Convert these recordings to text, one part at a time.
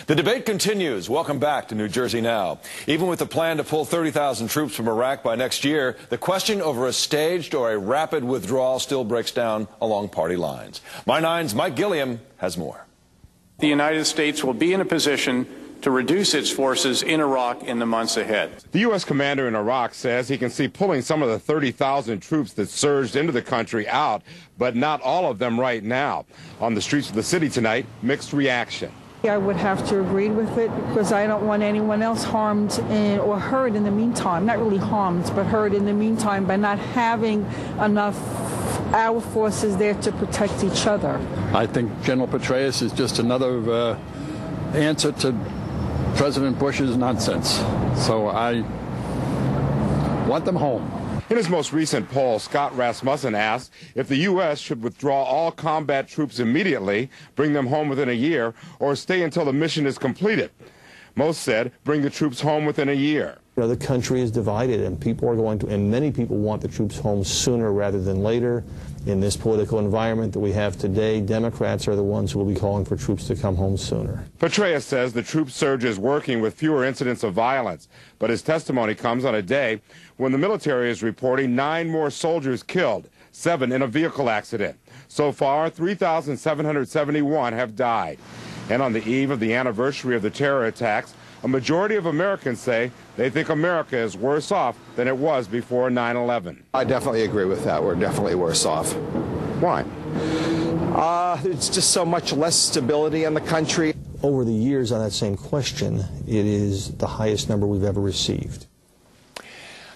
The debate continues. Welcome back to New Jersey Now. Even with the plan to pull 30,000 troops from Iraq by next year, the question over a staged or a rapid withdrawal still breaks down along party lines. My Nine's Mike Gilliam has more. The United States will be in a position to reduce its forces in Iraq in the months ahead. The U.S. commander in Iraq says he can see pulling some of the 30,000 troops that surged into the country out, but not all of them right now. On the streets of the city tonight, mixed reaction. I would have to agree with it because I don't want anyone else harmed or hurt in the meantime. Not really harmed, but hurt in the meantime by not having enough our forces there to protect each other. I think General Petraeus is just another answer to President Bush's nonsense. So I want them home. In his most recent poll, Scott Rasmussen asked if the U.S. should withdraw all combat troops immediately, bring them home within a year, or stay until the mission is completed. Most said bring the troops home within a year. You know, the country is divided, and people are going to, and many people want the troops home sooner rather than later. In this political environment that we have today, Democrats are the ones who will be calling for troops to come home sooner. Petraeus says the troop surge is working with fewer incidents of violence, but his testimony comes on a day when the military is reporting 9 more soldiers killed, 7 in a vehicle accident. So far, 3,771 have died. And on the eve of the anniversary of the terror attacks, a majority of Americans say they think America is worse off than it was before 9/11. I definitely agree with that. We're definitely worse off. Why? There's just so much less stability in the country. Over the years on that same question, it is the highest number we've ever received.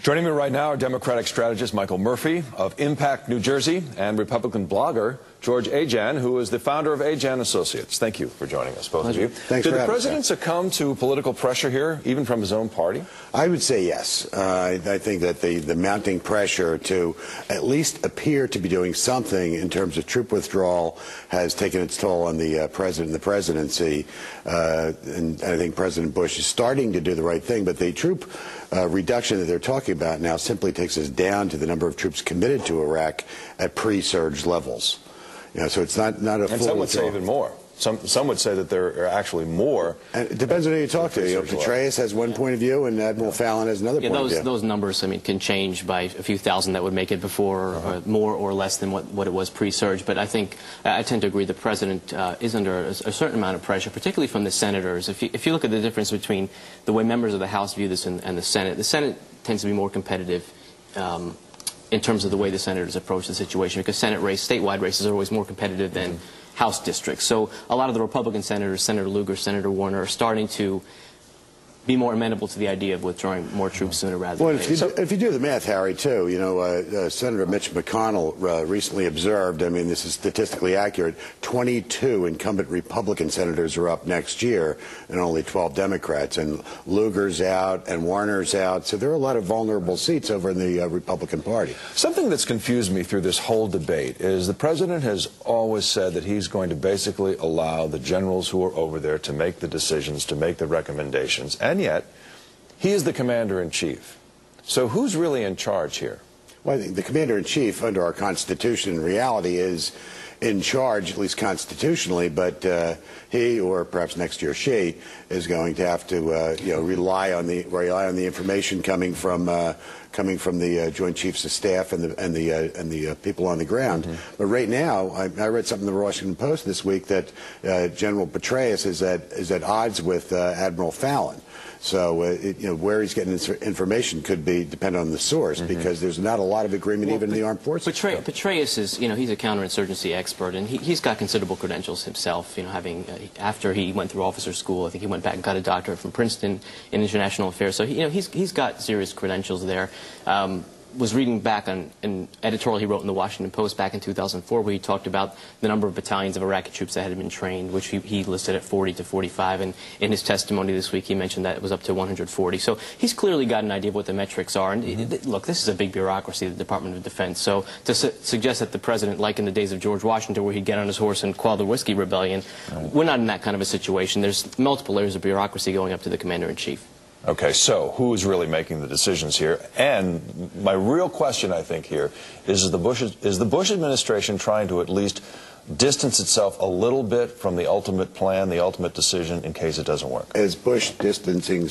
Joining me right now are Democratic strategist Michael Murphy of Impact, New Jersey, and Republican blogger George Ajjan, who is the founder of Ajjan Associates. Thank you for joining us, both of you. Thanks Did for the having president us. succumb to political pressure here, even from his own party? I would say yes. I think that the mounting pressure to at least appear to be doing something in terms of troop withdrawal has taken its toll on the president and the presidency. And I think President Bush is starting to do the right thing, but the troop reduction that they're talking about now simply takes us down to the number of troops committed to Iraq at pre-surge levels. You know, so it's not a full And some would say even more. Some would say that there are actually more. And it depends on who you talk to. You know, Petraeus has one point of view, and Admiral Fallon has another point of view. Those numbers, I mean, can change by a few thousand. That would make it before more or less than what it was pre-surge. But I think I tend to agree the president is under a certain amount of pressure, particularly from the senators. If you look at the difference between the way members of the House view this and the Senate tends to be more competitive. In terms of the way the senators approach the situation, because statewide races are always more competitive than House districts. So a lot of the Republican senators, Senator Lugar, Senator Warner, are starting to be more amenable to the idea of withdrawing more troops sooner rather than later. If you do the math, Harry, too, you know, Senator Mitch McConnell recently observed, I mean, this is statistically accurate, 22 incumbent Republican senators are up next year and only 12 Democrats. And Lugar's out and Warner's out. So there are a lot of vulnerable seats over in the Republican Party. Something that's confused me through this whole debate is the president has always said that he's going to basically allow the generals who are over there to make the decisions, to make the recommendations. And yet, he is the commander-in-chief. So who's really in charge here? Well, I think the commander-in-chief under our Constitution in reality is in charge, at least constitutionally, but he, or perhaps next year she, is going to have to rely on the information coming from the Joint Chiefs of Staff and the people on the ground. Mm-hmm. But right now, I read something in the Washington Post this week that General Petraeus is at odds with Admiral Fallon. So, where he's getting his information could depend on the source, because there's not a lot of agreement even in the armed forces. Petraeus is, he's a counterinsurgency expert, and he's got considerable credentials himself. After he went through officer school, I think he went back and got a doctorate from Princeton in international affairs. So, he's got serious credentials there. Was reading back on an editorial he wrote in the Washington Post back in 2004 where he talked about the number of battalions of Iraqi troops that had been trained, which he listed at 40 to 45, and in his testimony this week he mentioned that it was up to 140. So he's clearly got an idea of what the metrics are, and look, this is a big bureaucracy, the Department of Defense, so to suggest that the president, like in the days of George Washington where he'd get on his horse and quell the Whiskey Rebellion, we're not in that kind of a situation. There's multiple layers of bureaucracy going up to the commander-in-chief. Okay, so who's really making the decisions here? And my real question, I think, here is the Bush administration trying to at least distance itself a little bit from the ultimate plan, the ultimate decision, in case it doesn't work? Is Bush distancing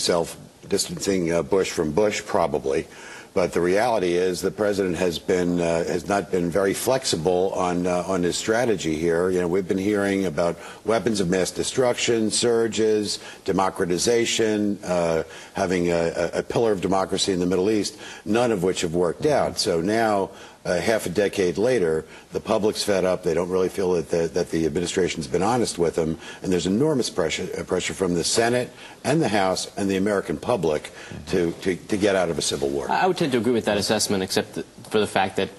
Bush from Bush? Probably. But the reality is the president has not been very flexible on his strategy here. You know, we've been hearing about weapons of mass destruction, surges, democratization, having a pillar of democracy in the Middle East, none of which have worked out. So now, half a decade later, the public's fed up. They don't really feel that the administration's been honest with them, and there's enormous pressure from the Senate and the House and the American public to get out of a civil war. I would tend to agree with that assessment, except for the fact that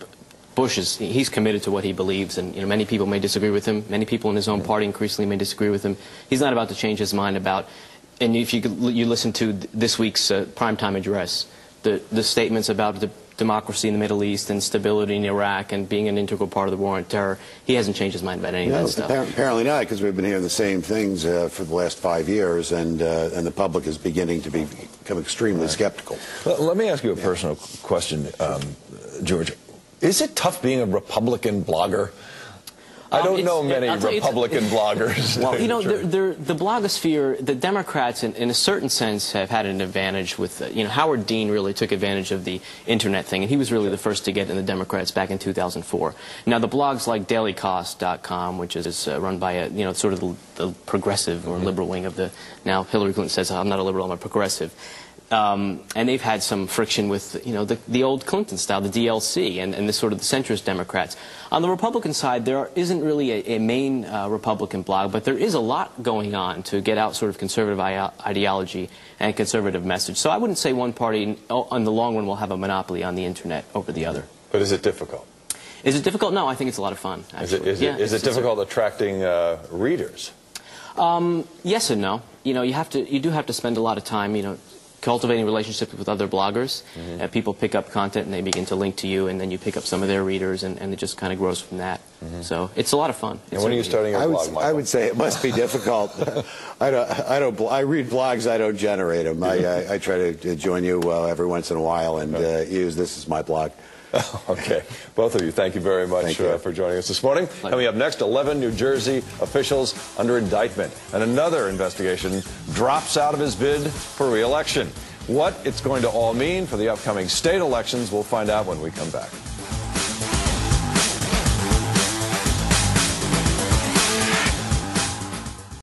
Bush he's committed to what he believes, and many people may disagree with him. Many people in his own party increasingly may disagree with him. He's not about to change his mind about. And if you listen to this week's primetime address, the statements about the democracy in the Middle East and stability in Iraq and being an integral part of the war on terror, he hasn't changed his mind about any of that stuff. Apparently not, because we've been hearing the same things for the last 5 years, and the public is beginning to become extremely skeptical. Well, let me ask you a personal question, George. Is it tough being a Republican blogger? I don't know many Republican bloggers. Well, the blogosphere, the Democrats, in a certain sense, have had an advantage with, Howard Dean really took advantage of the Internet thing, and he was really the first to get in the Democrats back in 2004. Now, the blogs like dailycost.com, which is run by sort of the progressive or liberal wing of the, now Hillary Clinton says, I'm not a liberal, I'm a progressive. And they've had some friction with, the old Clinton style, the DLC, and the sort of the centrist Democrats. On the Republican side, there isn't really a main Republican blog, but there is a lot going on to get out sort of conservative ideology and conservative message. So I wouldn't say one party, on the long run, will have a monopoly on the Internet over the other. But is it difficult? Is it difficult? No, I think it's a lot of fun, actually. Is it difficult attracting readers? Yes and no. You do have to spend a lot of time, cultivating relationships with other bloggers. People pick up content and they begin to link to you, and then you pick up some of their readers, and it just kind of grows from that. So it's a lot of fun. And when are you starting your blog, Michael? I would say it must be difficult. I read blogs, I don't generate them. I try to join you every once in a while and use this as my blog. Okay. Both of you, thank you very much for joining us this morning. Coming up next, 11 New Jersey officials under indictment. And another investigation drops out of his bid for re-election. What it's going to all mean for the upcoming state elections, we'll find out when we come back.